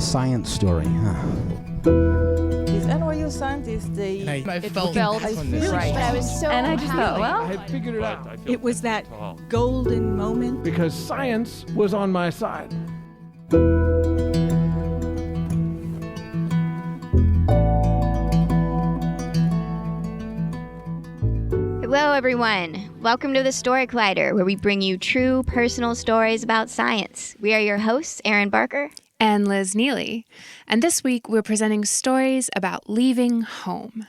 science story, huh? These NYU scientists, I felt right. But I was so And I just thought, well, I had figured it out it was that golden moment. because science was on my side. Hello, everyone. Welcome to the Story Collider, where we bring you true personal stories about science. We are your hosts, Erin Barker and Liz Neely. And this week, we're presenting stories about leaving home.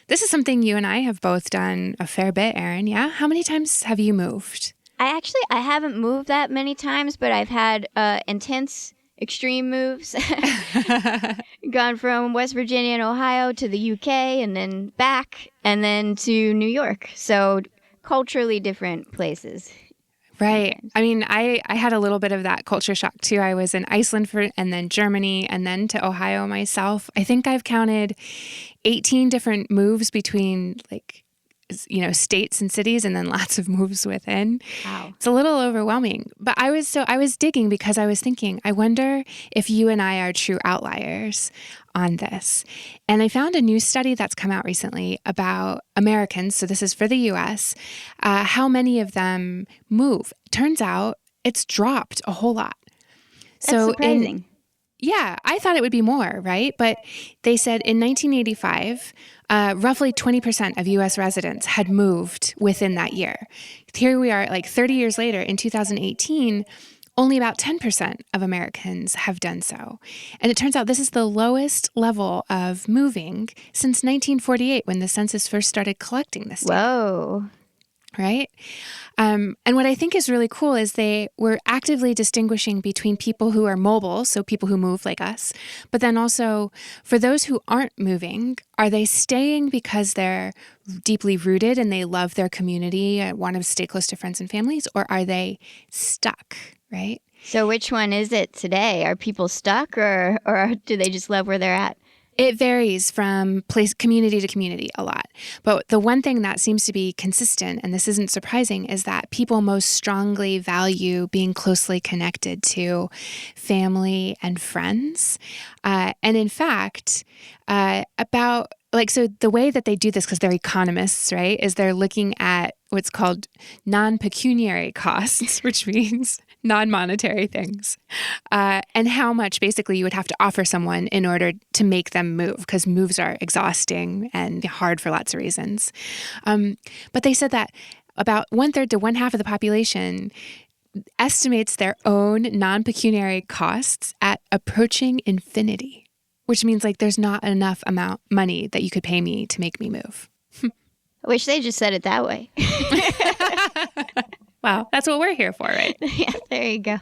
This is something you and I have both done a fair bit, Erin, yeah? How many times have you moved? I haven't moved that many times, but I've had intense, extreme moves. Gone from West Virginia and Ohio to the UK and then back and then to New York. So culturally different places. Right. I mean, I had a little bit of that culture shock too. I was in Iceland and then Germany and then to Ohio myself. I think I've counted 18 different moves between states and cities and then lots of moves within. Wow. It's a little overwhelming. But I was digging because I was thinking, I wonder if you and I are true outliers on this. And I found a new study that's come out recently about Americans, so this is for the US, how many of them move. Turns out it's dropped a whole lot. That's surprising. Yeah, I thought it would be more, right? But they said in 1985, roughly 20% of U.S. residents had moved within that year. Here we are, 30 years later, in 2018, only about 10% of Americans have done so. And it turns out this is the lowest level of moving since 1948, when the census first started collecting this data. Whoa. Right? And what I think is really cool is they were actively distinguishing between people who are mobile, so people who move like us, but then also for those who aren't moving, are they staying because they're deeply rooted and they love their community and want to stay close to friends and families, or are they stuck, right? So which one is it today? Are people stuck or do they just love where they're at? It varies from community to community a lot. But the one thing that seems to be consistent, and this isn't surprising, is that people most strongly value being closely connected to family and friends. And in fact, so the way that they do this, because they're economists, right, is they're looking at what's called non-pecuniary costs, which means non-monetary things, and how much basically you would have to offer someone in order to make them move, because moves are exhausting and hard for lots of reasons. But they said that about 1/3 to 1/2 of the population estimates their own non-pecuniary costs at approaching infinity, which means there's not enough money that you could pay me to make me move. I wish they just said it that way. Wow, that's what we're here for, right? Yeah, there you go.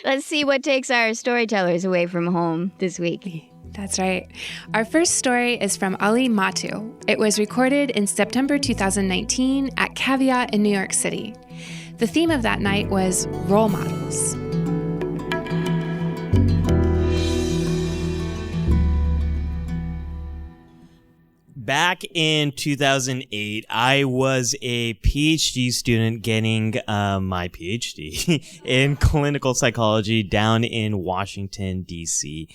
Let's see what takes our storytellers away from home this week. That's right. Our first story is from Ali Mattu. It was recorded in September 2019 at Caveat in New York City. The theme of that night was role models. Back in 2008, I was a PhD student getting my PhD in clinical psychology down in Washington, D.C.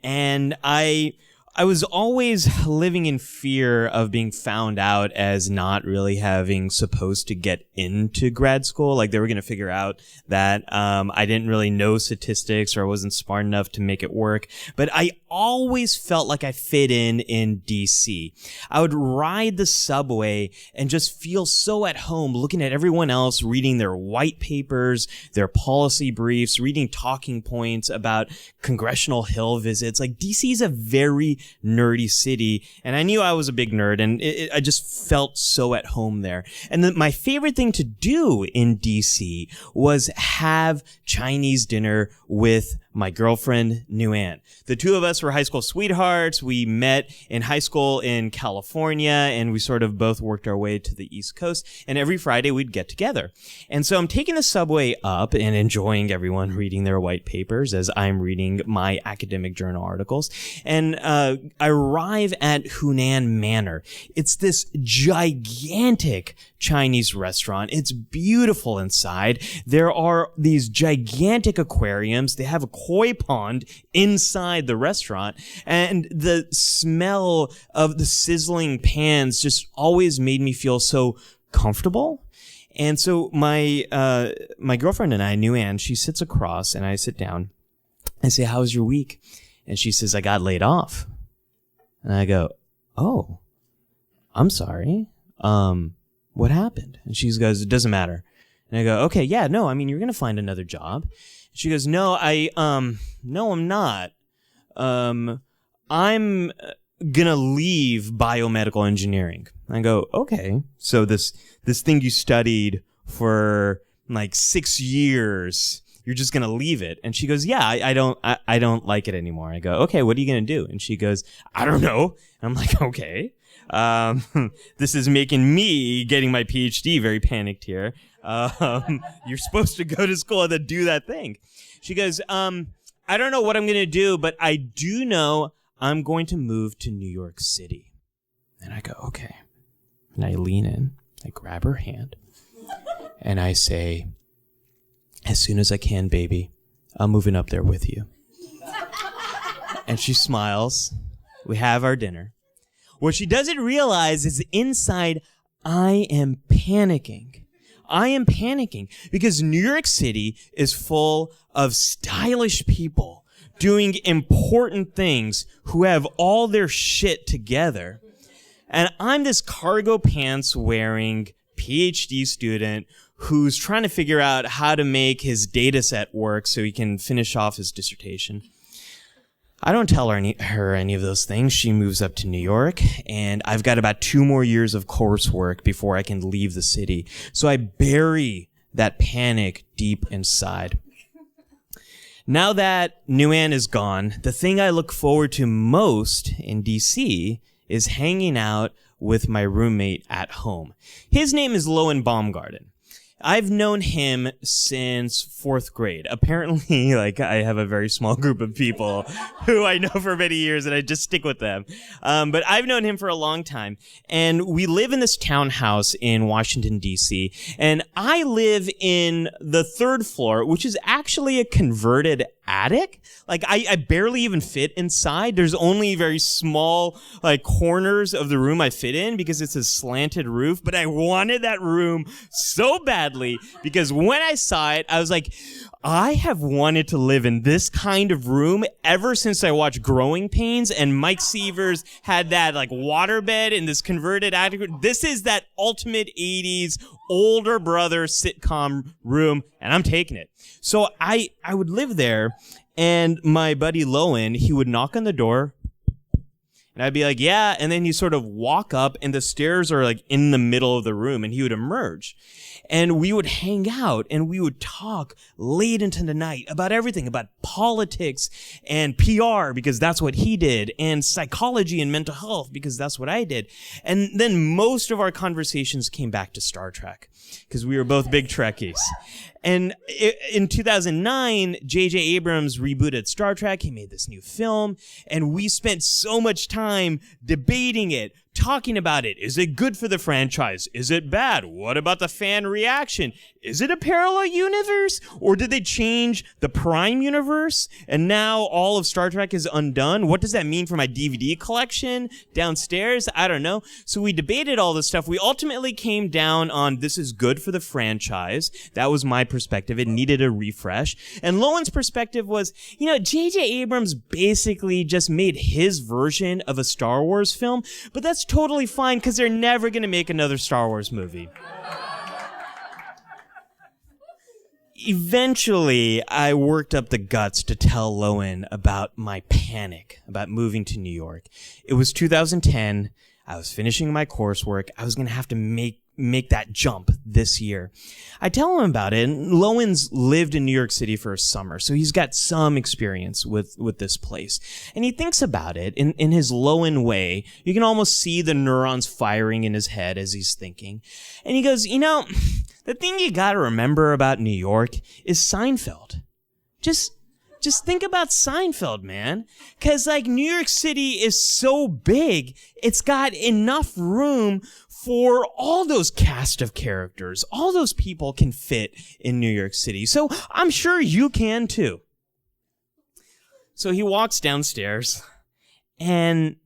And I was always living in fear of being found out as not really having supposed to get into grad school. They were going to figure out that I didn't really know statistics or I wasn't smart enough to make it work. But I always felt like I fit in DC. I would ride the subway and just feel so at home looking at everyone else reading their white papers, their policy briefs, reading talking points about Congressional Hill visits. DC is a very nerdy city, and I knew I was a big nerd, and I just felt so at home there. And my favorite thing to do in DC was have Chinese dinner with my girlfriend, Nguyen. The two of us were high school sweethearts. We met in high school in California, and we sort of both worked our way to the East Coast, and every Friday we'd get together. And so I'm taking the subway up and enjoying everyone reading their white papers as I'm reading my academic journal articles. And I arrive at Hunan Manor. It's this gigantic Chinese restaurant. It's beautiful inside. There are these gigantic aquariums. They have koi pond inside the restaurant. And the smell of the sizzling pans just always made me feel so comfortable. And so my girlfriend and I, New Ann, she sits across and I sit down. I say, "How was your week?" And she says, "I got laid off." And I go, "Oh, I'm sorry. What happened?" And she goes, "It doesn't matter." And I go, "Okay, yeah, no, I mean, you're going to find another job." She goes, "No, no, I'm not. I'm going to leave biomedical engineering." And I go, "Okay, so this thing you studied for like 6 years, you're just going to leave it?" And she goes, "Yeah, I don't like it anymore." I go, "Okay, what are you going to do?" And she goes, "I don't know." And I'm like, "Okay. This is making me getting my PhD very panicked here. You're supposed to go to school and then do that thing." She goes, "I don't know what I'm going to do, but I do know I'm going to move to New York City." And I go, "Okay." And I lean in, I grab her hand, and I say, "As soon as I can, baby, I'm moving up there with you." And she smiles. We have our dinner. What she doesn't realize is inside, I am panicking. I am panicking because New York City is full of stylish people doing important things who have all their shit together. And I'm this cargo pants wearing PhD student who's trying to figure out how to make his data set work so he can finish off his dissertation. I don't tell her any of those things. She moves up to New York, and I've got about 2 more years of coursework before I can leave the city. So I bury that panic deep inside. Now that New Ann is gone, the thing I look forward to most in DC is hanging out with my roommate at home. His name is Lowen Baumgarten. I've known him since 4th grade. Apparently, I have a very small group of people who I know for many years, and I just stick with them. But I've known him for a long time. And we live in this townhouse in Washington, D.C. And I live in the 3rd floor, which is actually a converted attic. I barely even fit inside. There's only very small, corners of the room I fit in because it's a slanted roof. But I wanted that room so badly because when I saw it, I was like, I have wanted to live in this kind of room ever since I watched Growing Pains and Mike Sievers had that waterbed in this converted attic. This is that ultimate 80s older brother sitcom room, and I'm taking it. So I would live there, and my buddy Lowen, he would knock on the door, and I'd be like, "Yeah," and then he'd sort of walk up, and the stairs are in the middle of the room, and he would emerge. And we would hang out and we would talk late into the night about everything, about politics and PR, because that's what he did, and psychology and mental health, because that's what I did. And then most of our conversations came back to Star Trek, because we were both big Trekkies. And in 2009, J.J. Abrams rebooted Star Trek. He made this new film, and we spent so much time debating it, talking about it. Is it good for the franchise? Is it bad? What about the fan reaction? Is it a parallel universe? Or did they change the Prime universe? And now all of Star Trek is undone? What does that mean for my DVD collection downstairs? I don't know. So we debated all this stuff. We ultimately came down on this is good for the franchise. That was my perspective. It needed a refresh. And Lowen's perspective was, J.J. Abrams basically just made his version of a Star Wars film, but that's totally fine because they're never going to make another Star Wars movie. Eventually, I worked up the guts to tell Lowen about my panic about moving to New York. It was 2010. I was finishing my coursework. I was going to have to make that jump this year. I tell him about it, and Lowen's lived in New York City for a summer, so he's got some experience with this place. And he thinks about it in his Lowen way. You can almost see the neurons firing in his head as he's thinking. And he goes, the thing you gotta remember about New York is Seinfeld. Just think about Seinfeld, man. Cause New York City is so big, it's got enough room for all those cast of characters. All those people can fit in New York City. So I'm sure you can too. So he walks downstairs, and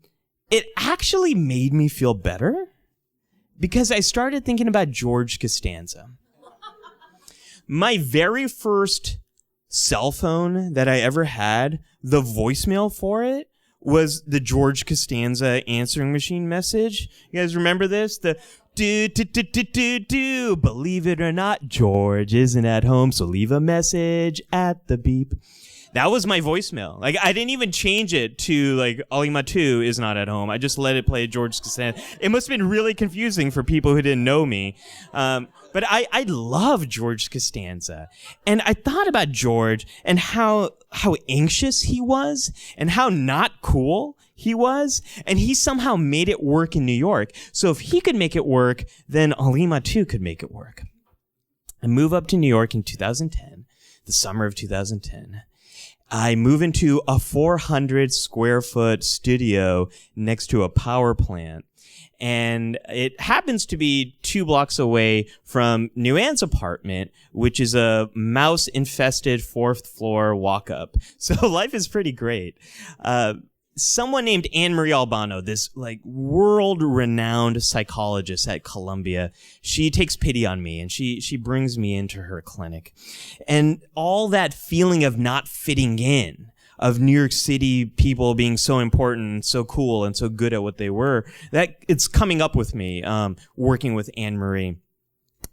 it actually made me feel better because I started thinking about George Costanza. My very first cell phone that I ever had, the voicemail for it was the George Costanza answering machine message. You guys remember this? The do, believe it or not, George isn't at home, so leave a message at the beep. That was my voicemail. Like, I didn't even change it to, like, Ali Mattu is not at home. I just let it play George Costanza. It must have been really confusing for people who didn't know me. But I love George Costanza. And I thought about George and how anxious he was and how not cool he was. And he somehow made it work in New York. So if he could make it work, then Ali Mattu could make it work. I move up to New York in 2010, the summer of 2010. I move into a 400 square foot studio next to a power plant. And it happens to be 2 blocks away from Nguyen's apartment, which is a mouse-infested 4th floor walk-up. So life is pretty great. Someone named Anne-Marie Albano, this like world-renowned psychologist at Columbia, she takes pity on me and she brings me into her clinic. And all that feeling of not fitting in, of New York City people being so important and so cool and so good at what they were, that it's coming up with me, working with Anne-Marie.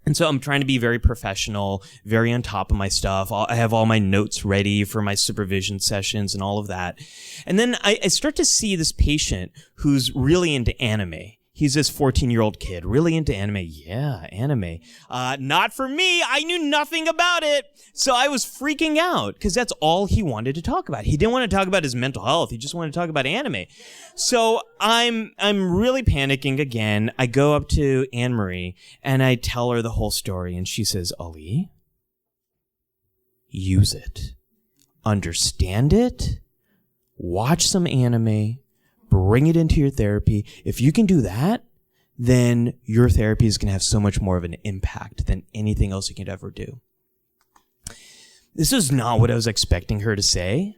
And so I'm trying to be very professional, very on top of my stuff. I have all my notes ready for my supervision sessions and all of that. And then I start to see this patient who's really into anime. He's this 14-year-old kid, really into anime. Yeah, anime. Not for me. I knew nothing about it. So I was freaking out because that's all he wanted to talk about. He didn't want to talk about his mental health. He just wanted to talk about anime. So I'm really panicking again. I go up to Anne-Marie and I tell her the whole story. And she says, Ali, use it. Understand it. Watch some anime. Bring it into your therapy. If you can do that, then your therapy is going to have so much more of an impact than anything else you could ever do. This is not what I was expecting her to say.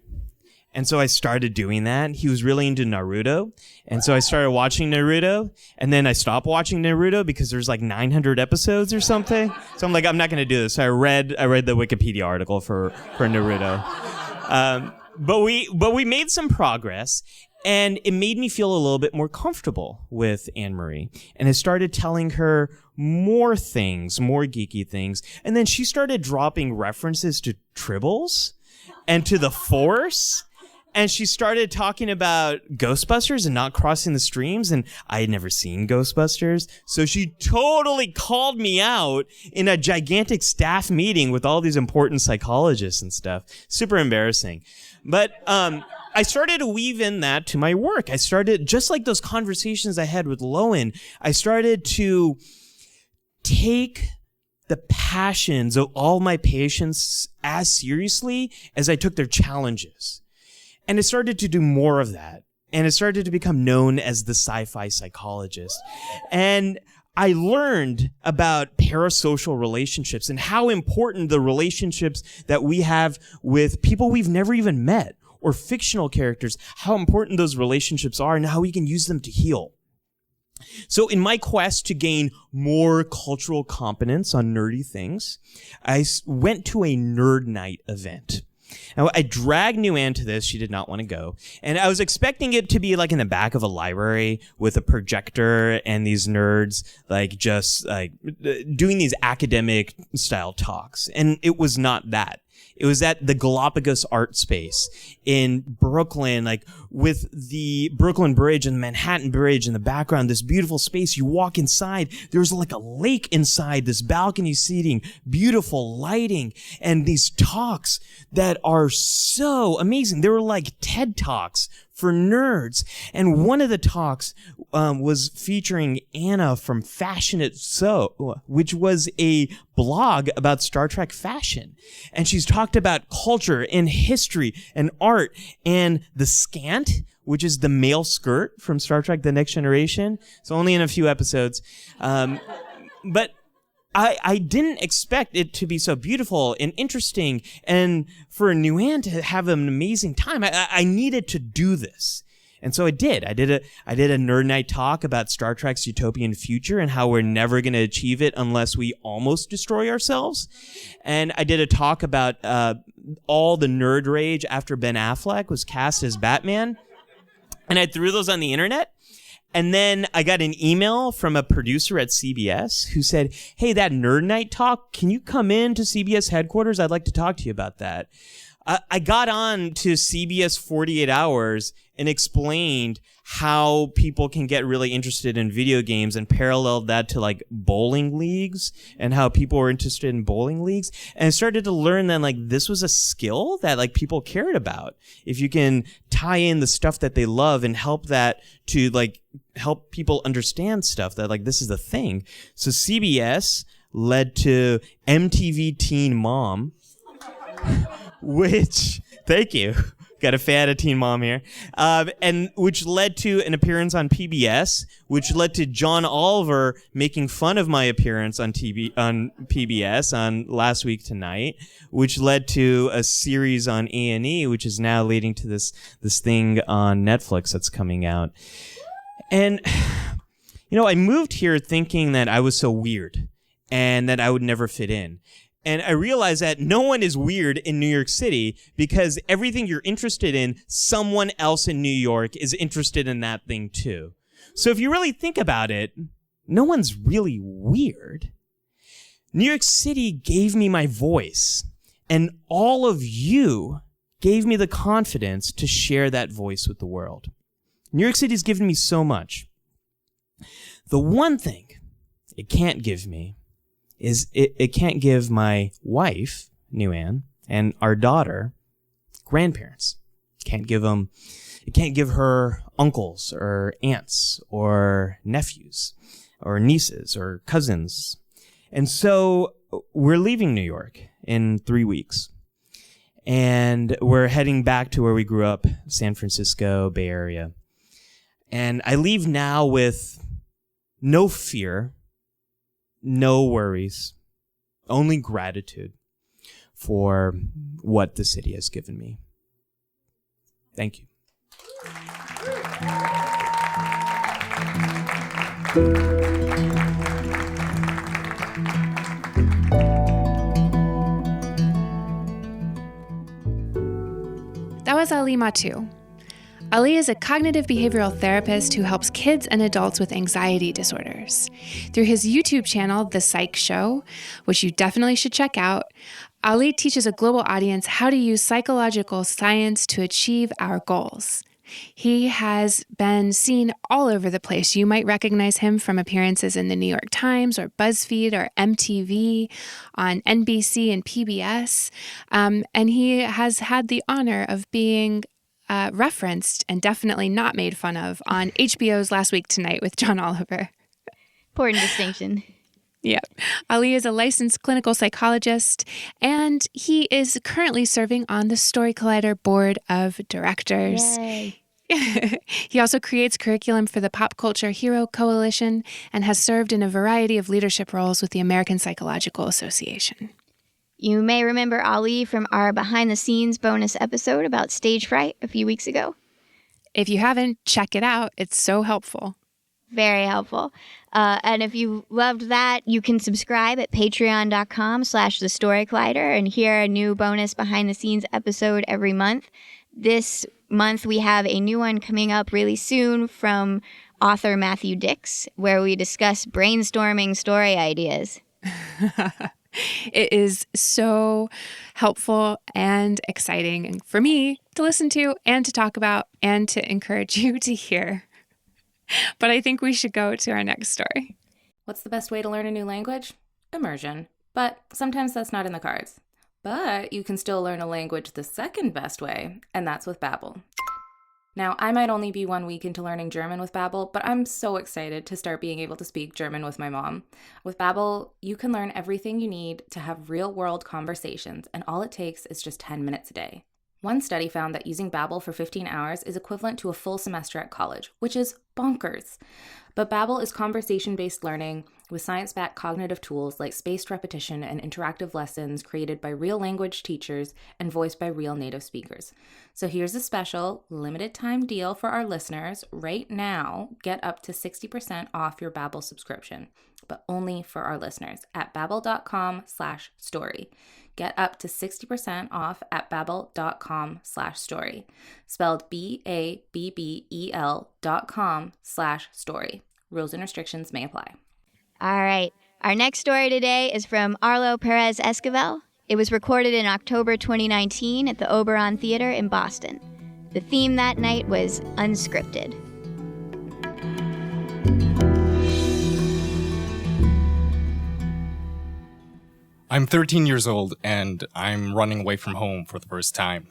And so I started doing that. He was really into Naruto. And so I started watching Naruto. And then I stopped watching Naruto because there's like 900 episodes or something. So I'm like, I'm not going to do this. So I read the Wikipedia article for Naruto. But we made some progress. And it made me feel a little bit more comfortable with Anne-Marie. And I started telling her more things, more geeky things. And then she started dropping references to tribbles and to the Force. And she started talking about Ghostbusters and not crossing the streams. And I had never seen Ghostbusters. So she totally called me out in a gigantic staff meeting with all these important psychologists and stuff. Super embarrassing. But, I started to weave in that to my work. I started, just like those conversations I had with Lowen, I started to take the passions of all my patients as seriously as I took their challenges. And I started to do more of that. And it started to become known as the sci-fi psychologist. And I learned about parasocial relationships and how important the relationships that we have with people we've never even met, or fictional characters, how important those relationships are and how we can use them to heal. So in my quest to gain more cultural competence on nerdy things, I went to a nerd night event. Now, I dragged Nguyen to this. She did not want to go. And I was expecting it to be like in the back of a library with a projector and these nerds like just like doing these academic style talks. And it was not that. It was at the Galapagos Art Space in Brooklyn, like with the Brooklyn Bridge and the Manhattan Bridge in the background, this beautiful space. You walk inside, there's like a lake inside, this balcony seating, beautiful lighting, and these talks that are so amazing. They were like TED Talks for nerds. And one of the talks was featuring Anna from Fashion It So, which was a blog about Star Trek fashion. And she's talked about culture and history and art and the scant, which is the male skirt from Star Trek The Next Generation. It's only in a few episodes. But I didn't expect it to be so beautiful and interesting, and for Nguyen to have an amazing time. I needed to do this. And so I did. I did a nerd night talk about Star Trek's utopian future and how we're never going to achieve it unless we almost destroy ourselves. And I did a talk about all the nerd rage after Ben Affleck was cast as Batman. And I threw those on the internet. And then I got an email from a producer at CBS who said, "Hey, that nerd night talk, can you come in to CBS headquarters? I'd like to talk to you about that." I got on to CBS 48 Hours and explained how people can get really interested in video games and paralleled that to like bowling leagues and how people were interested in bowling leagues. And I started to learn that like this was a skill that like people cared about. If you can tie in the stuff that they love and help that to like help people understand stuff that like this is a thing. So CBS led to MTV Teen Mom. Which, thank you. Got a fan of Teen Mom here. And which led to an appearance on PBS, which led to John Oliver making fun of my appearance on PBS on Last Week Tonight, which led to a series on A&E, which is now leading to this thing on Netflix that's coming out. And, you know, I moved here thinking that I was so weird and that I would never fit in. And I realized that no one is weird in New York City because everything you're interested in, someone else in New York is interested in that thing too. So if you really think about it, no one's really weird. New York City gave me my voice, and all of you gave me the confidence to share that voice with the world. New York City's given me so much. The one thing it can't give me is it can't give my wife, Nguyen, and our daughter, grandparents. It can't give her uncles or aunts or nephews or nieces or cousins. And so we're leaving New York in 3 weeks. And we're heading back to where we grew up, San Francisco, Bay Area. And I leave now with no fear, no worries, only gratitude for what the city has given me. Thank you. That was Ali Mattu. Ali is a cognitive behavioral therapist who helps kids and adults with anxiety disorders. Through his YouTube channel, The Psych Show, which you definitely should check out, Ali teaches a global audience how to use psychological science to achieve our goals. He has been seen all over the place. You might recognize him from appearances in the New York Times or BuzzFeed or MTV, on NBC and PBS. And he has had the honor of being referenced and definitely not made fun of on HBO's Last Week Tonight with John Oliver. Important distinction. Yep. Ali is a licensed clinical psychologist, and he is currently serving on the Story Collider Board of Directors. Yay. He also creates curriculum for the Pop Culture Hero Coalition and has served in a variety of leadership roles with the American Psychological Association. You may remember Ali from our behind-the-scenes bonus episode about stage fright a few weeks ago. If you haven't, check it out. It's so helpful. Very helpful. And if you loved that, you can subscribe at patreon.com/The Story Collider and hear a new bonus behind-the-scenes episode every month. This month, we have a new one coming up really soon from author Matthew Dix, where we discuss brainstorming story ideas. It is so helpful and exciting for me to listen to and to talk about and to encourage you to hear. But I think we should go to our next story. What's the best way to learn a new language? Immersion. But sometimes that's not in the cards. But you can still learn a language the second best way, and that's with Babbel. Now, I might only be 1 week into learning German with Babbel, but I'm so excited to start being able to speak German with my mom. With Babbel, you can learn everything you need to have real-world conversations, and all it takes is just 10 minutes a day. One study found that using Babbel for 15 hours is equivalent to a full semester at college, which is bonkers. But Babbel is conversation-based learning with science-backed cognitive tools like spaced repetition and interactive lessons created by real language teachers and voiced by real native speakers. So here's a special limited time deal for our listeners. Right now, get up to 60% off your Babbel subscription, but only for our listeners at babbel.com/story. Get up to 60% off at babbel.com/story. Spelled BABBEL.com/story. Rules and restrictions may apply. All right. Our next story today is from Arlo Pérez Esquivel. It was recorded in October 2019 at the Oberon Theater in Boston. The theme that night was unscripted. I'm 13 years old and I'm running away from home for the first time.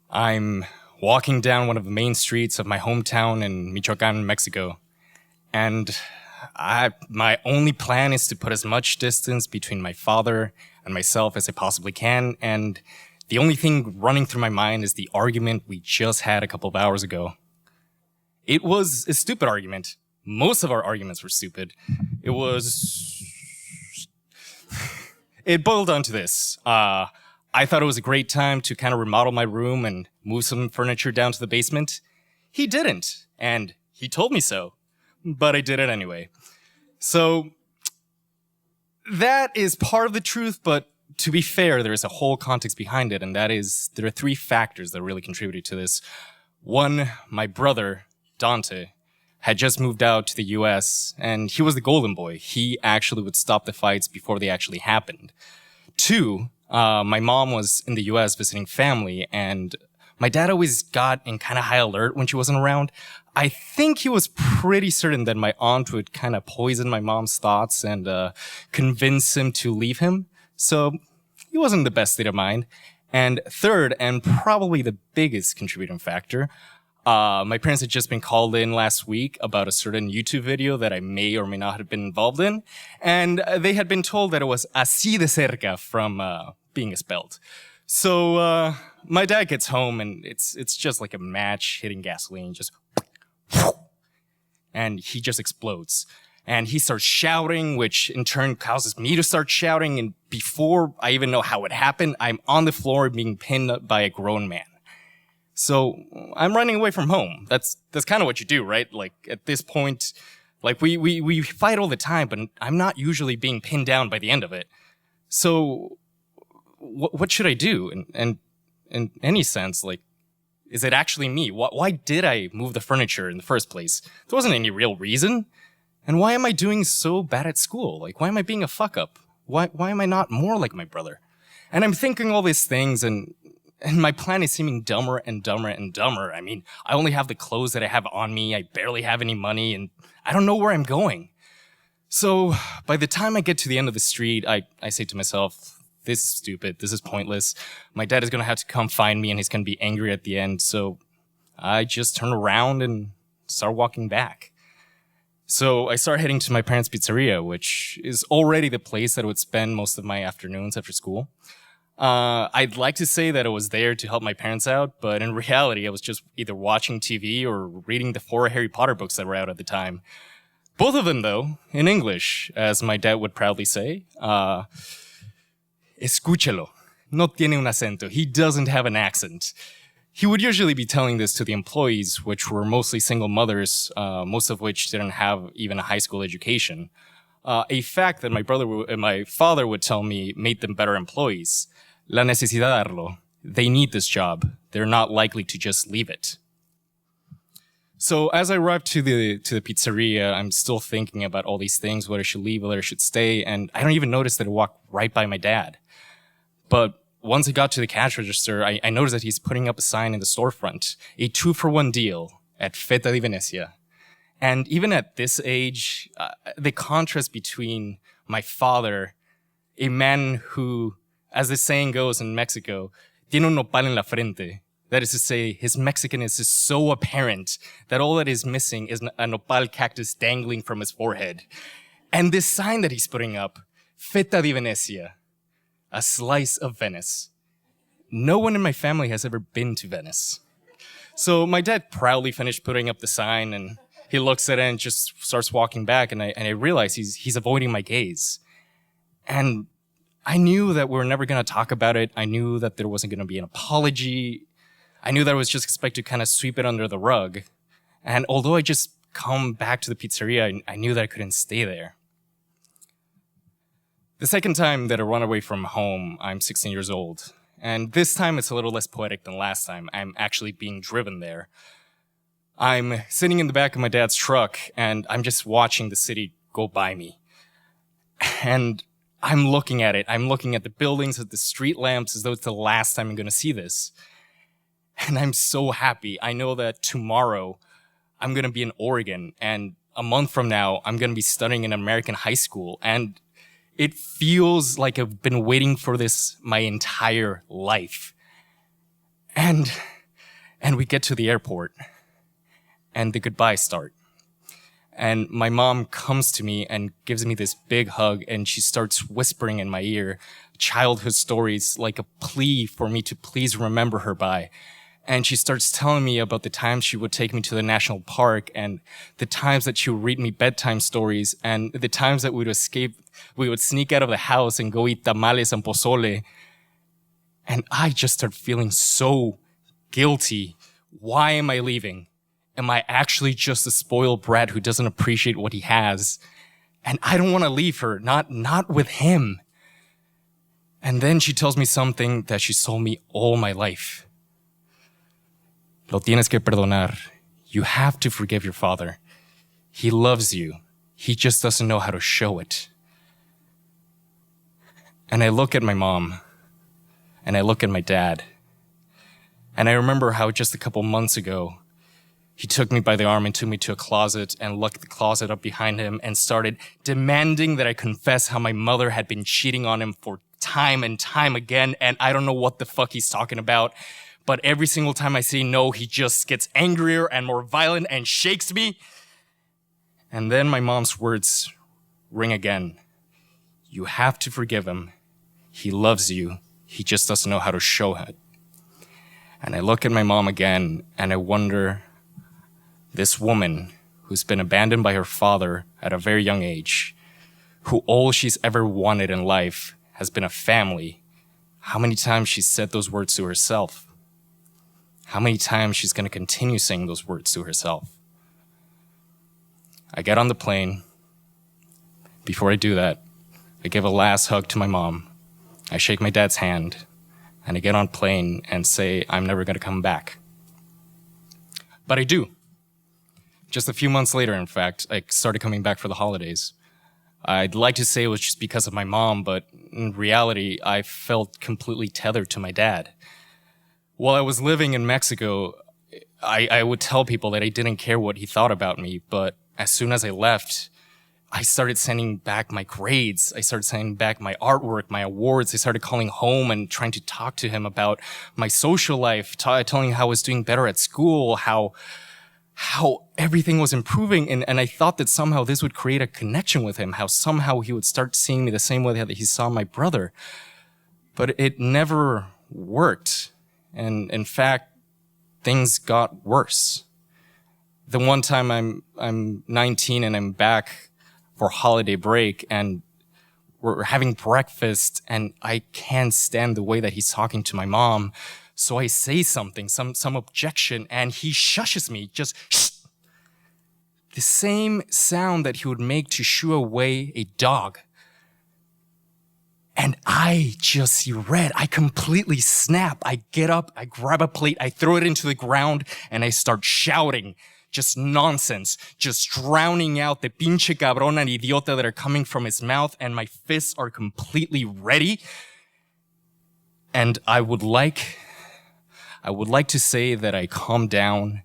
I'm walking down one of the main streets of my hometown in Michoacán, Mexico, and my only plan is to put as much distance between my father and myself as I possibly can, and the only thing running through my mind is the argument we just had a couple of hours ago. It was a stupid argument. Most of our arguments were stupid. It boiled down to this. I thought it was a great time to kind of remodel my room and move some furniture down to the basement. He didn't, and he told me so, but I did it anyway. So that is part of the truth, but to be fair, there is a whole context behind it, and that is there are three factors that really contributed to this. One, my brother, Dante, had just moved out to the US, and he was the golden boy. He actually would stop the fights before they actually happened. Two, my mom was in the US visiting family, and my dad always got in kind of high alert when she wasn't around. I think he was pretty certain that my aunt would kind of poison my mom's thoughts and convince him to leave him. So he wasn't in the best state of mind. And third, and probably the biggest contributing factor, my parents had just been called in last week about a certain YouTube video that I may or may not have been involved in. And they had been told that it was así de cerca from being expelled. So my dad gets home and it's just like a match hitting gasoline, just and he just explodes. And he starts shouting, which in turn causes me to start shouting. And before I even know how it happened, I'm on the floor being pinned up by a grown man. So I'm running away from home. That's kind of what you do, right? Like at this point, like we fight all the time, but I'm not usually being pinned down by the end of it. So what should I do? And in any sense, like, is it actually me? Why did I move the furniture in the first place? There wasn't any real reason. And why am I doing so bad at school? Like, why am I being a fuck up? Why am I not more like my brother? And I'm thinking all these things, and my plan is seeming dumber and dumber and dumber. I mean, I only have the clothes that I have on me. I barely have any money, and I don't know where I'm going. So by the time I get to the end of the street, I say to myself, this is stupid. This is pointless. My dad is going to have to come find me, and he's going to be angry at the end. So I just turn around and start walking back. So I start heading to my parents' pizzeria, which is already the place that I would spend most of my afternoons after school. I'd like to say that I was there to help my parents out, but in reality, I was just either watching TV or reading the 4 Harry Potter books that were out at the time. Both of them, though, in English, as my dad would proudly say. Escúchalo. No tiene un acento. He doesn't have an accent. He would usually be telling this to the employees, which were mostly single mothers, most of which didn't have even a high school education. A fact that my father would tell me made them better employees. La necesidad, Arlo. They need this job. They're not likely to just leave it. So as I arrived to the pizzeria, I'm still thinking about all these things, whether I should leave, whether I should stay, and I don't even notice that I walked right by my dad. But once I got to the cash register, I noticed that he's putting up a sign in the storefront, a 2-for-1 deal at Ph.D. Venecia. And even at this age, the contrast between my father, a man who, as the saying goes in Mexico, tiene un nopal en la frente. That is to say, his Mexicanness is so apparent that all that is missing is a nopal cactus dangling from his forehead. And this sign that he's putting up, Ph.D. Venecia, a slice of Venice. No one in my family has ever been to Venice. So my dad proudly finished putting up the sign, and he looks at it and just starts walking back. And I realize he's avoiding my gaze. And I knew that we were never going to talk about it. I knew that there wasn't going to be an apology. I knew that I was just expected to kind of sweep it under the rug. And although I just come back to the pizzeria, I knew that I couldn't stay there. The second time that I run away from home, I'm 16 years old. And this time it's a little less poetic than last time. I'm actually being driven there. I'm sitting in the back of my dad's truck and I'm just watching the city go by me. And I'm looking at it. I'm looking at the buildings, at the street lamps, as though it's the last time I'm going to see this. And I'm so happy. I know that tomorrow I'm going to be in Oregon, and a month from now I'm going to be studying in American high school. And it feels like I've been waiting for this my entire life. And we get to the airport, and the goodbyes start. And my mom comes to me and gives me this big hug, and she starts whispering in my ear childhood stories like a plea for me to please remember her by. And she starts telling me about the times she would take me to the national park, and the times that she would read me bedtime stories, and the times that we would sneak out of the house and go eat tamales and pozole. And I just start feeling so guilty. Why am I leaving? Am I actually just a spoiled brat who doesn't appreciate what he has? And I don't want to leave her, not with him. And then she tells me something that she's told me all my life. Lo tienes que perdonar. You have to forgive your father. He loves you. He just doesn't know how to show it. And I look at my mom, and I look at my dad, and I remember how just a couple months ago, he took me by the arm and took me to a closet and locked the closet up behind him and started demanding that I confess how my mother had been cheating on him for time and time again. And I don't know what the fuck he's talking about. But every single time I say no, he just gets angrier and more violent and shakes me. And then my mom's words ring again. You have to forgive him. He loves you. He just doesn't know how to show it. And I look at my mom again and I wonder, this woman who's been abandoned by her father at a very young age, who all she's ever wanted in life has been a family, how many times she's said those words to herself? How many times she's going to continue saying those words to herself? I get on the plane. Before I do that, I give a last hug to my mom. I shake my dad's hand, and I get on plane and say, I'm never going to come back. But I do. Just a few months later, in fact, I started coming back for the holidays. I'd like to say it was just because of my mom, but in reality, I felt completely tethered to my dad. While I was living in Mexico, I would tell people that I didn't care what he thought about me, but as soon as I left, I started sending back my grades. I started sending back my artwork, my awards. I started calling home and trying to talk to him about my social life, telling him how I was doing better at school, how everything was improving. And I thought that somehow this would create a connection with him, how somehow he would start seeing me the same way that he saw my brother. But it never worked. And in fact, things got worse. The one time I'm 19 and I'm back for holiday break and we're having breakfast and I can't stand the way that he's talking to my mom. So I say something, some objection, and he shushes me, just shh. The same sound that he would make to shoo away a dog. And I just see red. I completely snap. I get up, I grab a plate, I throw it into the ground, and I start shouting. Just nonsense. Just drowning out the pinche cabrón and idiota that are coming from his mouth, and my fists are completely ready. And I would like to say that I calmed down,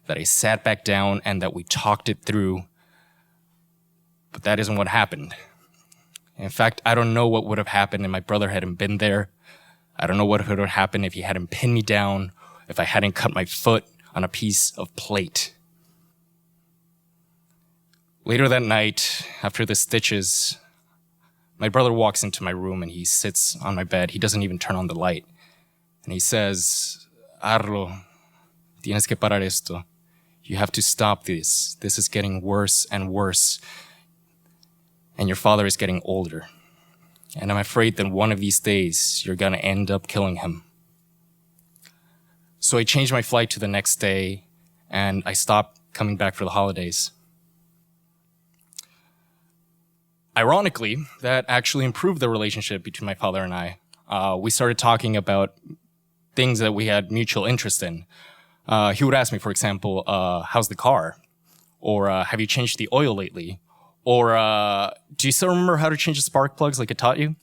that I sat back down, and that we talked it through. But that isn't what happened. In fact, I don't know what would have happened if my brother hadn't been there. I don't know what would have happened if he hadn't pinned me down, if I hadn't cut my foot on a piece of plate. Later that night, after the stitches, my brother walks into my room and he sits on my bed. He doesn't even turn on the light. And he says, Arlo, tienes que parar esto. You have to stop this. This is getting worse and worse. And your father is getting older. And I'm afraid that one of these days, you're going to end up killing him. So I changed my flight to the next day, and I stopped coming back for the holidays. Ironically, that actually improved the relationship between my father and I. We started talking about things that we had mutual interest in. He would ask me, for example, how's the car? Or have you changed the oil lately? Or do you still remember how to change the spark plugs like I taught you?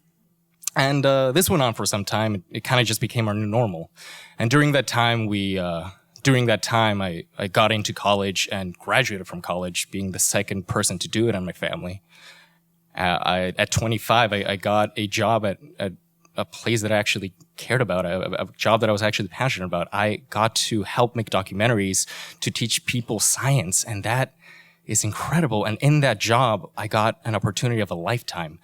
And this went on for some time. It kind of just became our new normal. And during that time, I got into college and graduated from college, being the second person to do it in my family. At 25, I got a job at a place that I actually cared about, a job that I was actually passionate about. I got to help make documentaries to teach people science, and that is incredible. And in that job, I got an opportunity of a lifetime.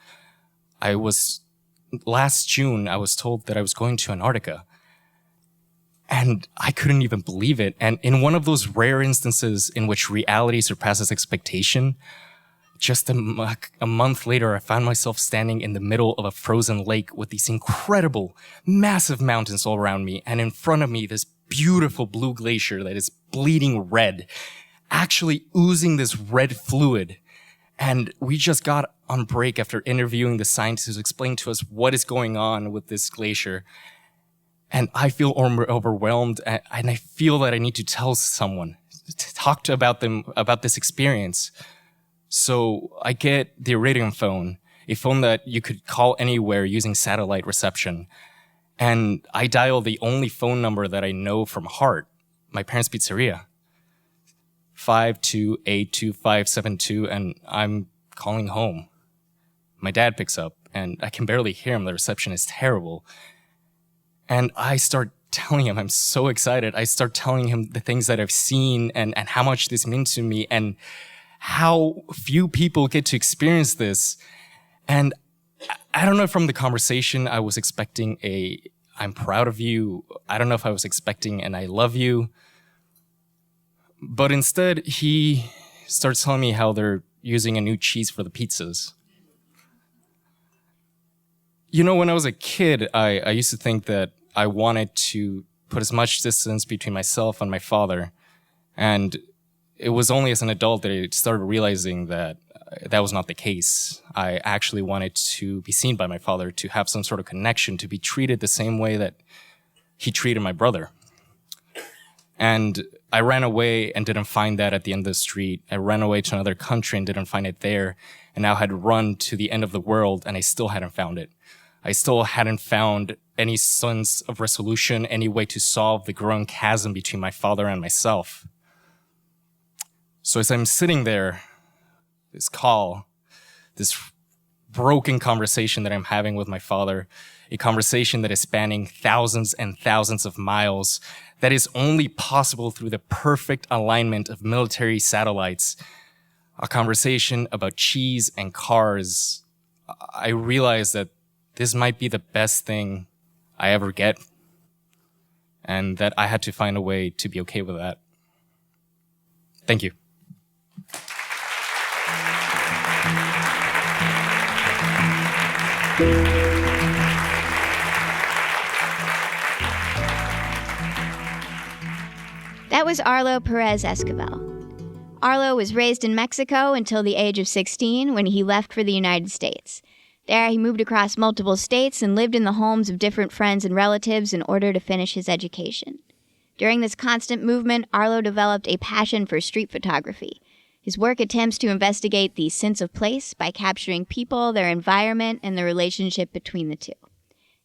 Last June, I was told that I was going to Antarctica. And I couldn't even believe it. And in one of those rare instances in which reality surpasses expectation, just a month later, I found myself standing in the middle of a frozen lake with these incredible, massive mountains all around me. And in front of me, this beautiful blue glacier that is bleeding red, actually oozing this red fluid. And we just got on break after interviewing the scientists who explained to us what is going on with this glacier. And I feel overwhelmed, and I feel that I need to tell someone, to talk about them about this experience. So I get the Iridium phone, a phone that you could call anywhere using satellite reception. And I dial the only phone number that I know from heart, my parents' pizzeria, 5282572, and I'm calling home. My dad picks up, and I can barely hear him. The reception is terrible. And I start telling him, I'm so excited. I start telling him the things that I've seen and how much this means to me and how few people get to experience this. And I don't know, from the conversation, I was expecting I'm proud of you. I don't know if I was expecting an I love you. But instead, he starts telling me how they're using a new cheese for the pizzas. You know, when I was a kid, I used to think that I wanted to put as much distance between myself and my father. And it was only as an adult that I started realizing that that was not the case. I actually wanted to be seen by my father, to have some sort of connection, to be treated the same way that he treated my brother. And I ran away and didn't find that at the end of the street. I ran away to another country and didn't find it there. And now had run to the end of the world and I still hadn't found it. I still hadn't found any sense of resolution, any way to solve the growing chasm between my father and myself. So as I'm sitting there, this broken conversation that I'm having with my father, a conversation that is spanning thousands and thousands of miles, that is only possible through the perfect alignment of military satellites, a conversation about cheese and cars, I realized that this might be the best thing I ever get, and that I had to find a way to be okay with that. Thank you. That was Arlo Pérez Esquivel. Arlo was raised in Mexico until the age of 16 when he left for the United States. There, he moved across multiple states and lived in the homes of different friends and relatives in order to finish his education. During this constant movement, Arlo developed a passion for street photography. His work attempts to investigate the sense of place by capturing people, their environment, and the relationship between the two.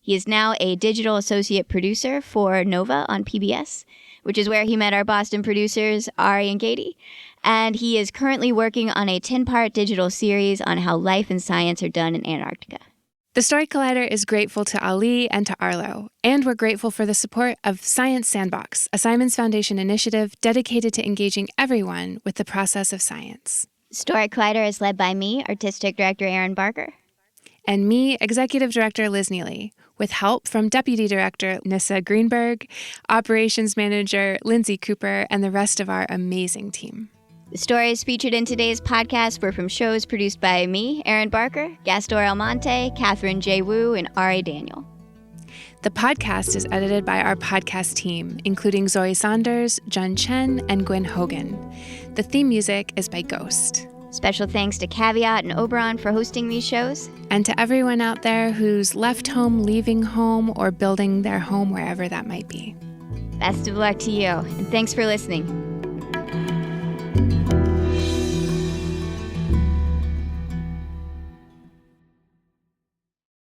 He is now a digital associate producer for Nova on PBS, which is where he met our Boston producers, Ari and Katie. And he is currently working on a 10-part digital series on how life and science are done in Antarctica. The Story Collider is grateful to Ali and to Arlo, and we're grateful for the support of Science Sandbox, a Simons Foundation initiative dedicated to engaging everyone with the process of science. Story Collider is led by me, Artistic Director Erin Barker. And me, Executive Director Liz Neely, with help from Deputy Director Nissa Greenberg, Operations Manager Lindsay Cooper, and the rest of our amazing team. The stories featured in today's podcast were from shows produced by me, Erin Barker, Gastor Almonte, Catherine J. Wu, and Ari Daniel. The podcast is edited by our podcast team, including Zoe Saunders, Jun Chen, and Gwen Hogan. The theme music is by Ghost. Special thanks to Caveat and Oberon for hosting these shows. And to everyone out there who's left home, leaving home, or building their home wherever that might be. Best of luck to you, and thanks for listening.